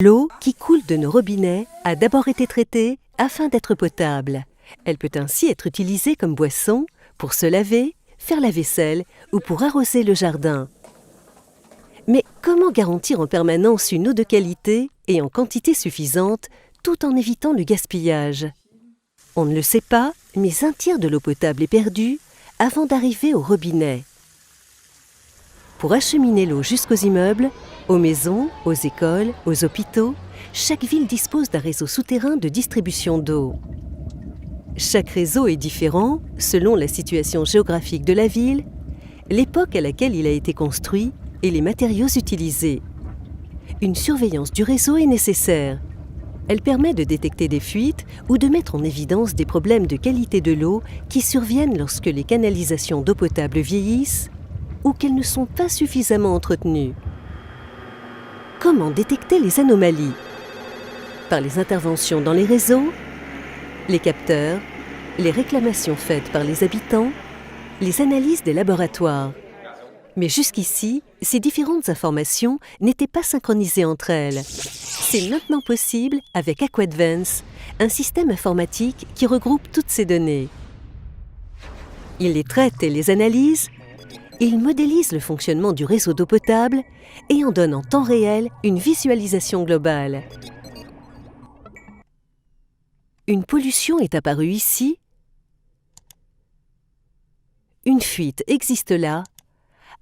L'eau qui coule de nos robinets a d'abord été traitée afin d'être potable. Elle peut ainsi être utilisée comme boisson, pour se laver, faire la vaisselle ou pour arroser le jardin. Mais comment garantir en permanence une eau de qualité et en quantité suffisante tout en évitant le gaspillage? On ne le sait pas, mais un tiers de l'eau potable est perdue avant d'arriver au robinet. Pour acheminer l'eau jusqu'aux immeubles, aux maisons, aux écoles, aux hôpitaux, chaque ville dispose d'un réseau souterrain de distribution d'eau. Chaque réseau est différent selon la situation géographique de la ville, l'époque à laquelle il a été construit et les matériaux utilisés. Une surveillance du réseau est nécessaire. Elle permet de détecter des fuites ou de mettre en évidence des problèmes de qualité de l'eau qui surviennent lorsque les canalisations d'eau potable vieillissent ou qu'elles ne sont pas suffisamment entretenues. Comment détecter les anomalies? Par les interventions dans les réseaux, les capteurs, les réclamations faites par les habitants, les analyses des laboratoires. Mais jusqu'ici, ces différentes informations n'étaient pas synchronisées entre elles. C'est maintenant possible avec Aquadvance, un système informatique qui regroupe toutes ces données. Il les traite et les analyse, il modélise le fonctionnement du réseau d'eau potable et en donne en temps réel une visualisation globale. Une pollution est apparue ici, une fuite existe là.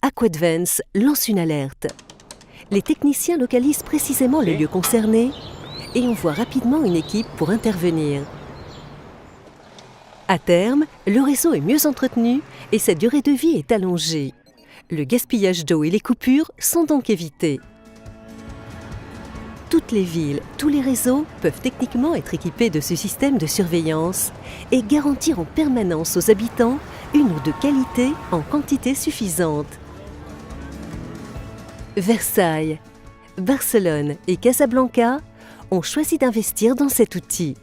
Aquadvance lance une alerte. Les techniciens localisent précisément le lieu concerné et envoient rapidement une équipe pour intervenir. À terme, le réseau est mieux entretenu et sa durée de vie est allongée. Le gaspillage d'eau et les coupures sont donc évités. Toutes les villes, tous les réseaux peuvent techniquement être équipés de ce système de surveillance et garantir en permanence aux habitants une eau de qualité en quantité suffisante. Versailles, Barcelone et Casablanca ont choisi d'investir dans cet outil.